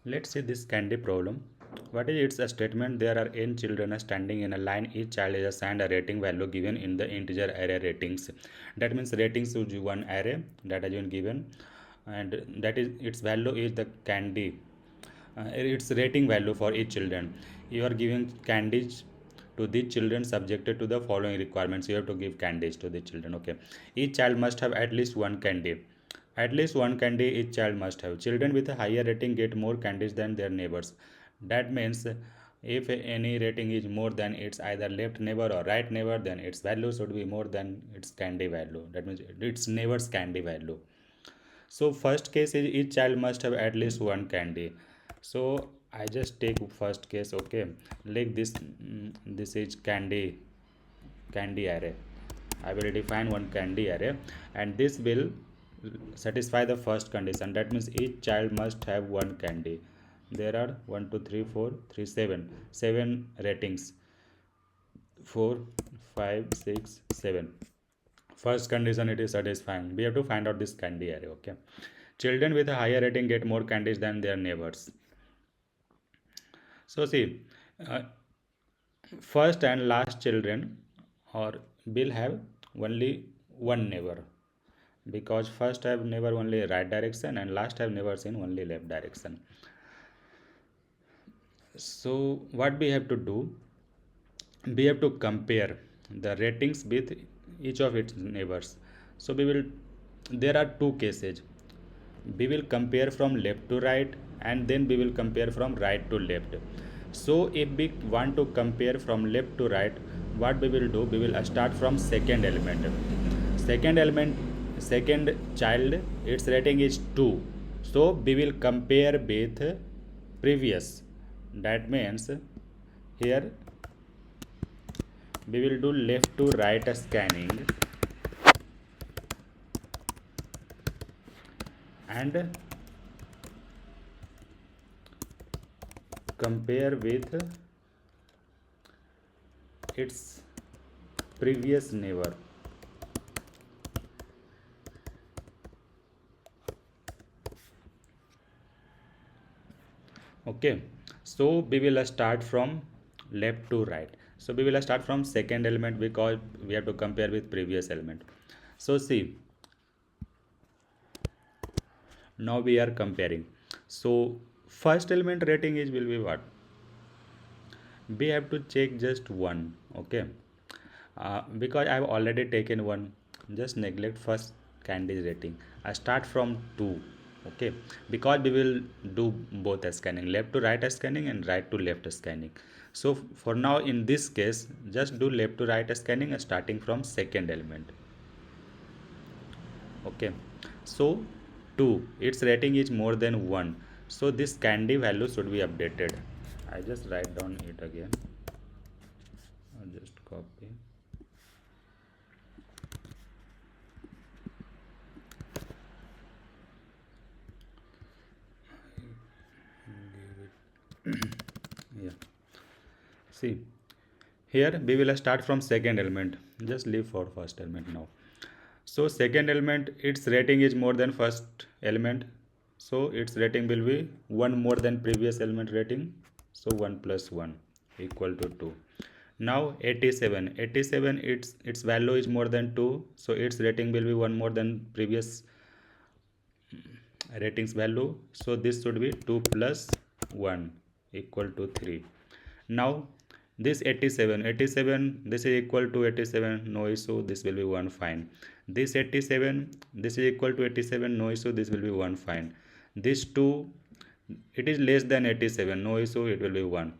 Let's see this candy problem. What is its a statement? There are n children standing in a line. Each child is assigned a rating value given in the integer array ratings. That means ratings is one array that has been given, and that is its value is the candy. Its rating value for each children. You are giving candies to the children subjected to the following requirements. You have to give candies to the children. Okay, each child must have at least one candy. At least one candy each child must have. Children with a higher rating get more candies than their neighbors. That means if any rating is more than its either left neighbor or right neighbor, then its value should be more than its candy value. That means its neighbor's candy value. So first case is each child must have at least one candy. So I just take first case. Okay, like this. This is candy array. I will define one candy array, and this will satisfy the first condition. That means each child must have one candy. There are 1 2 3 4 3 7 ratings. 4 5 6 7. First condition it is satisfying. We have to find out this candy array. Okay, children with a higher rating get more candies than their neighbors. So see, uh, first and last children or will have only one neighbor, because first have neighbor only right direction and last have neighbors in only left direction. So what we have to do, we have to compare the ratings with each of its neighbors. So we will, there are two cases. We will compare from left to right, and then we will compare from right to left. So if we want to compare from left to right, what we will do, we will start from second element. Second element, second child, its rating is 2. So we will compare with previous. That means here we will do left to right scanning, and compare with its previous neighbor. Okay, so we will start from left to right. So we will start from second element because we have to compare with previous element. So see, now we are comparing. So first element rating is will be what? We have to check just one. Okay, because I have already taken one, just neglect first candy rating. I start from 2. Okay, because we will do both scanning, left to right scanning and right to left scanning. So for now in this case, just do left to right scanning starting from second element. Okay, so 2, its rating is more than 1, so this candy value should be updated. I just write down it again. I'll just copy. Yeah, see, here we will start from second element. Just leave for first element now. So second element, its rating is more than first element, so its rating will be 1 more than previous element rating. So 1 plus 1 equal to 2. Now 87, its value is more than 2, so its rating will be 1 more than previous ratings value. So this should be 2 plus 1 equal to 3. Now this 87, this is equal to 87, no issue, this will be 1, fine. This 87, this is equal to 87, no issue, this will be 1, fine. This 2, it is less than 87, no issue, it will be 1.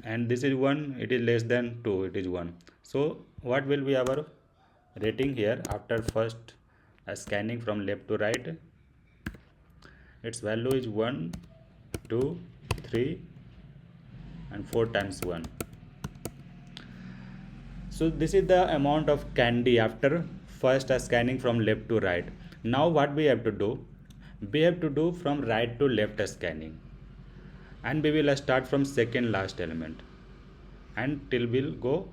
And this is 1, it is less than 2, it is 1. So what will be our rating here after first scanning from left to right? Its value is 1 2 3 and 4 times 1. So this is the amount of candy after first scanning from left to right. Now what we have to do? We have to do from right to left scanning, and we will start from second last element and till we'll go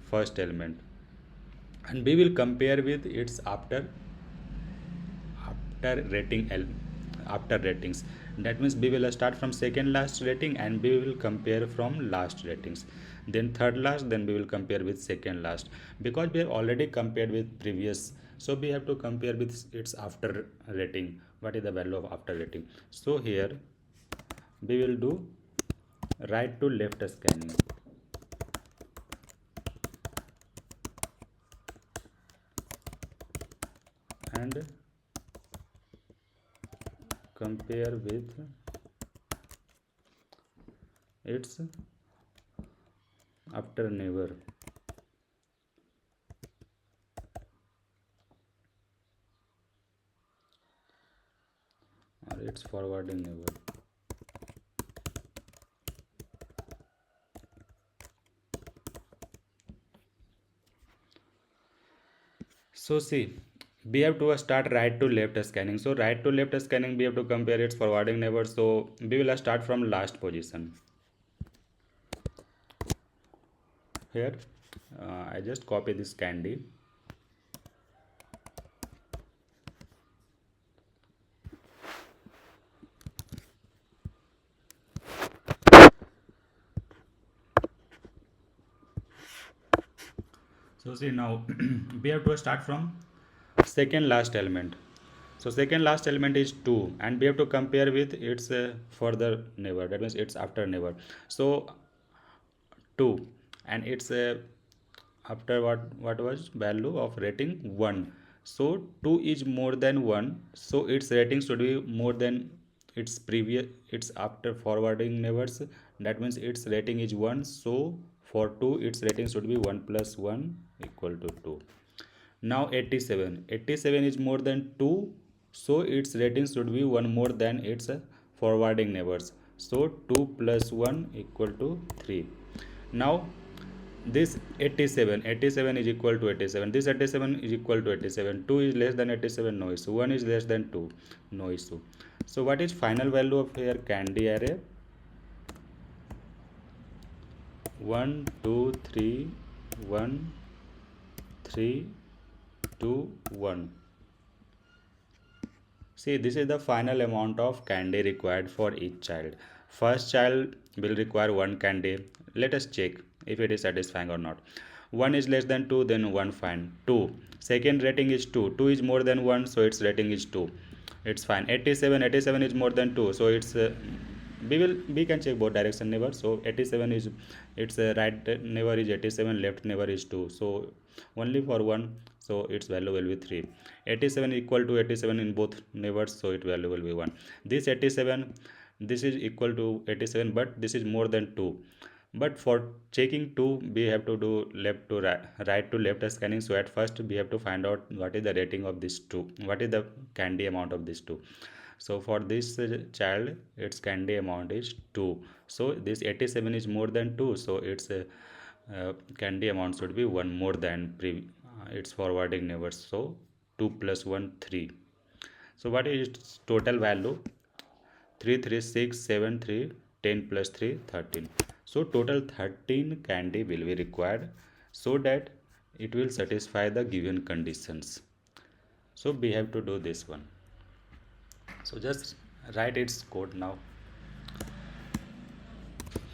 first element, and we will compare with its after rating after ratings. That means we will start from second last rating and we will compare from last ratings, then third last, then we will compare with second last, because we have already compared with previous, so we have to compare with its after rating, what is the value of after rating. So here we will do right to left scanning and compare with its after neighbor or its forwarding neighbor. So see, we have to start right to left scanning. So right to left scanning, we have to compare its forwarding neighbor. So we will start from last position. Here, I just copy this candy. So see now, we have to start from second last element. So second last element is 2 and we have to compare with its further neighbor, that means its after neighbor. So 2 and it's after what was value of rating 1, so 2 is more than 1, so its rating should be more than its previous, its after forwarding neighbors, that means its rating is 1, so for 2 its rating should be 1 plus 1 equal to 2. Now 87 is more than 2, so its rating should be 1 more than its forwarding neighbors, so 2 plus 1 equal to 3. Now this 87 is equal to 87, this 87 is equal to 87, 2 is less than 87, no issue, 1 is less than 2, no issue. So what is final value of here candy array? 1 2 3 1 3 2 1. See, this is the final amount of candy required for each child. First child will require one candy. Let us check if it is satisfying or not. 1 is less than 2, then 1 fine. 2. Second rating is 2. 2 is more than 1, so its rating is 2. It's fine. 87 is more than 2, so it's we can check both direction neighbor. So 87 is its right neighbor is 87, left neighbor is 2, so only for 1, so its value will be 3. 87 equal to 87 in both neighbors, so its value will be 1. This 87, this is equal to 87, but this is more than 2, but for checking 2 we have to do left to right to left scanning. So at first we have to find out what is the rating of this 2, what is the candy amount of this 2. So for this child its candy amount is 2, so this 87 is more than 2, so its candy amount should be 1 more than its forwarding neighbors, so 2 plus 1 3. So what is its total value? 3 3 6 7 3 10 plus 3 13. So total 13 candy will be required so that it will satisfy the given conditions. So we have to do this one. So just write its code now.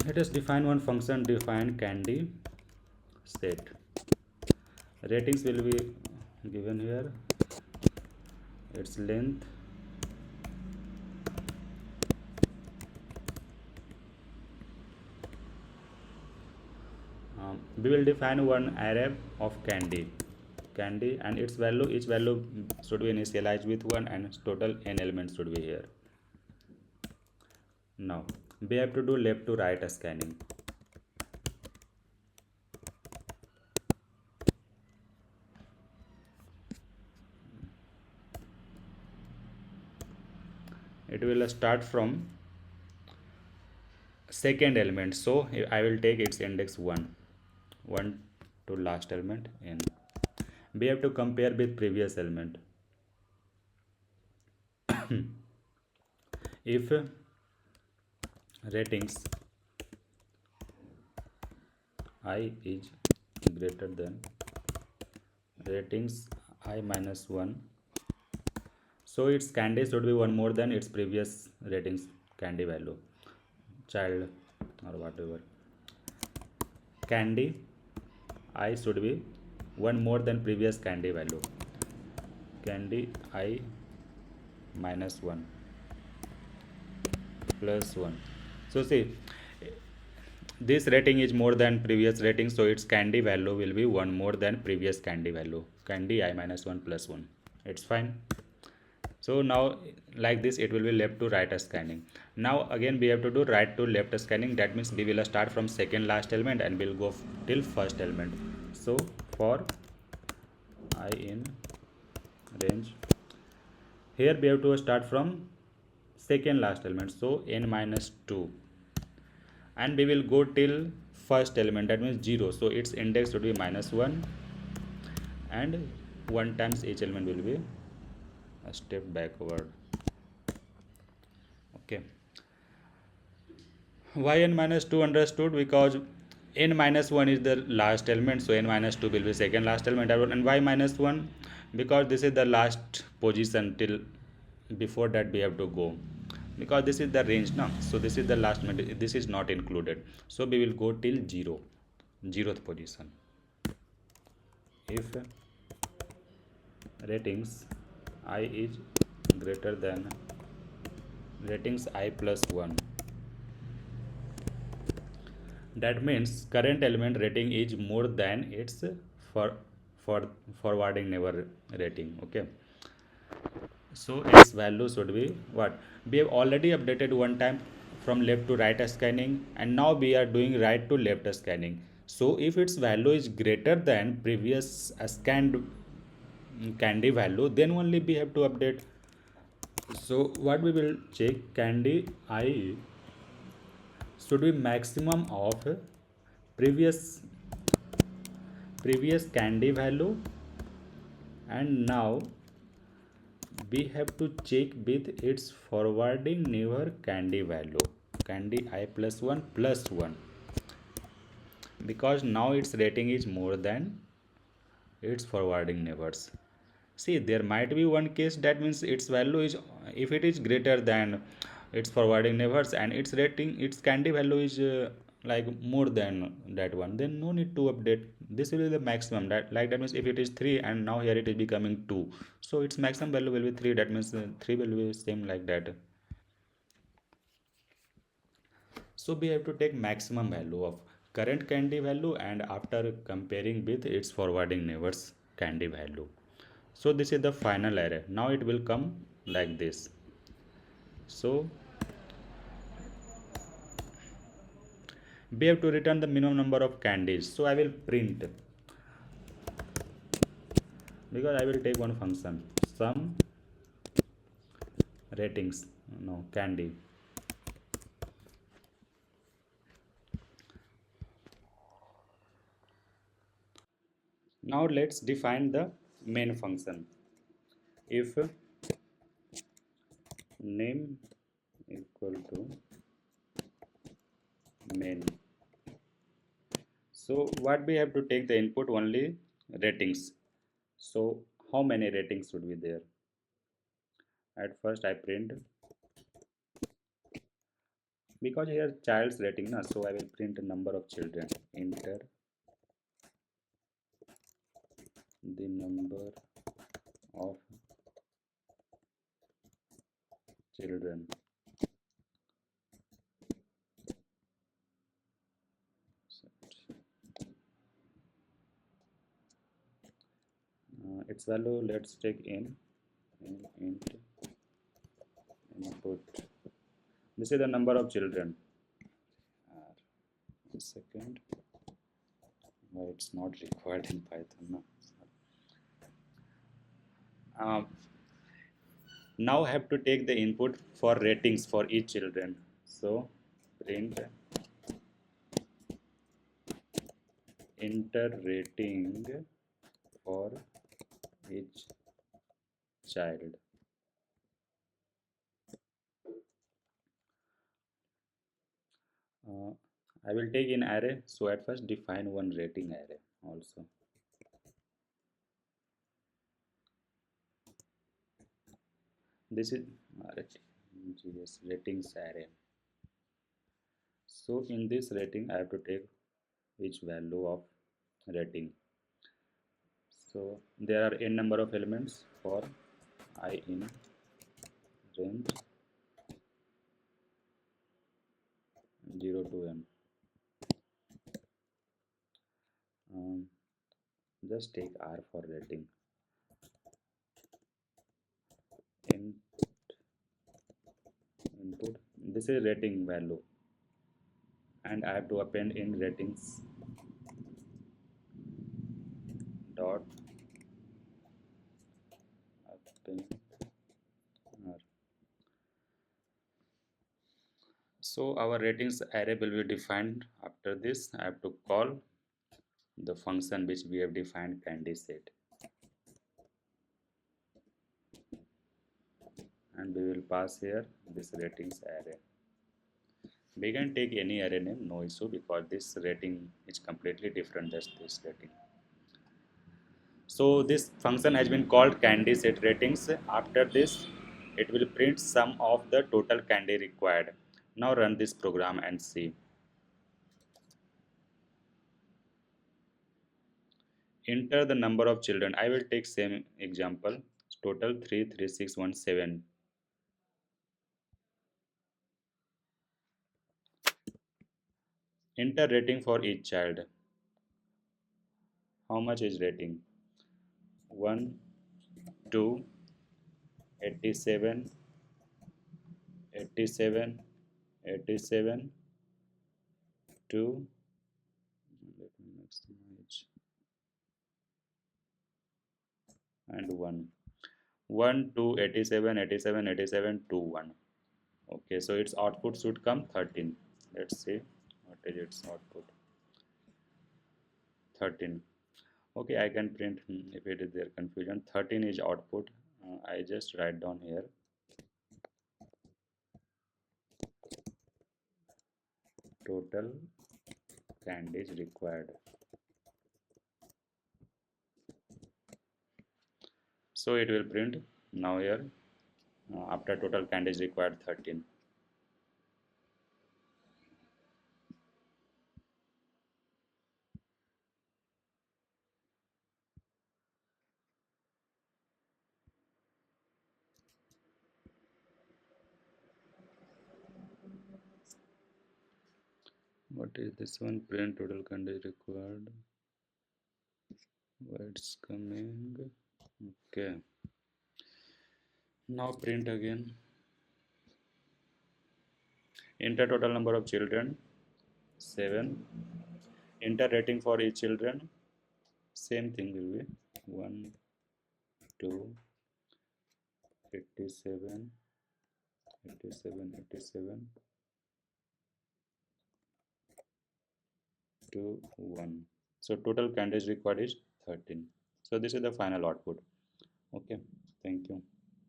Let us define one function, define candy set. Ratings will be given here, its length, we will define one array of candy and its value, each value should be initialized with 1 and total n elements should be here. Now we have to do left to right scanning. It will start from second element, so I will take its index 1 to last element n. We have to compare with previous element. If ratings I is greater than ratings I minus 1, So its candy should be one more than its previous ratings candy value, child or whatever. Candy I should be one more than previous candy value. Candy I minus 1 plus 1. So see, this rating is more than previous rating, so its candy value will be one more than previous candy value. Candy I minus 1 plus 1. It's fine. So now like this it will be left to right scanning. Now again we have to do right to left scanning. That means we will start from second last element and we'll go till first element. So for I in range, here we have to start from second last element, so n minus 2, and we will go till first element, that means 0, so its index would be minus 1, and 1 times each element will be a step backward. Okay, why n minus 2 understood? Because n minus 1 is the last element, so n minus 2 will be second last element. And why minus 1? Because this is the last position, till before that we have to go, because this is the range now, so this is the last, this is not included, so we will go till 0, zeroth position. If ratings I is greater than ratings I plus 1, that means current element rating is more than its for for forwarding neighbor rating. Okay, so its value should be what? We have already updated one time from left to right scanning, and now we are doing right to left scanning. So if its value is greater than previous scanned candy value, then only we have to update. So what we will check, candy I should be maximum of previous candy value, and now we have to check with its forwarding neighbor candy value, candy I plus 1 plus 1, because now its rating is more than its forwarding neighbors. See, there might be one case, that means its value is, if it is greater than its forwarding neighbors and its rating, its candy value is like more than that one, then no need to update. This will be the maximum, that like that means if it is 3 and now here it is becoming 2, so its maximum value will be 3, that means 3 will be same like that. So we have to take maximum value of current candy value and after comparing with its forwarding neighbors candy value. So this is the final array. Now it will come like this. So we have to return the minimum number of candies. So I will print, because I will take one function, sum ratings, no candy. Now let's define the main function. If name equal to main, so what we have to take the input only ratings. So how many ratings should be there? At first I print, because here child's rating na, so I will print number of children, enter the number of children. Its value, let's take in int input. This is the number of children. One second, why it's not required in Python now. Now I have to take the input for ratings for each children. So print enter rating for each child. uh, I will take in array, so at first define one rating array also. This is GS ratings array. So in this rating, I have to take each value of rating. So there are n number of elements for I in range 0 to n. Um, just take R for rating. In input, this is rating value, and I have to append in ratings dot append R. So our ratings array will be defined. After this, I have to call the function which we have defined candy set, and we will pass here this ratings array. We can take any array name, no issue, because this rating is completely different than this rating. So this function has been called candy set ratings. After this, it will print sum of the total candy required. Now run this program and see. Enter the number of children. I will take same example. Total 33617. Enter rating for each child. How much is rating? 1, 2, 87, 87, 87, 2. Let me maximize. And 1. 1, 2, 87, 87, 87, 2, 1. Okay, so its output should come 13. Let's see what is its output. 13. Okay, I can print if it is there confusion. 13 is output. I just write down here total candies required. So it will print now here after total candies required 13. What is this one? Print total candies required. What's coming? Okay. Now print again. Enter total number of children 7. Enter rating for each children. Same thing will be 1, 2, 87, 87, 87, 2, 1. So total candidates required is 13. So this is the final output. Okay, thank you.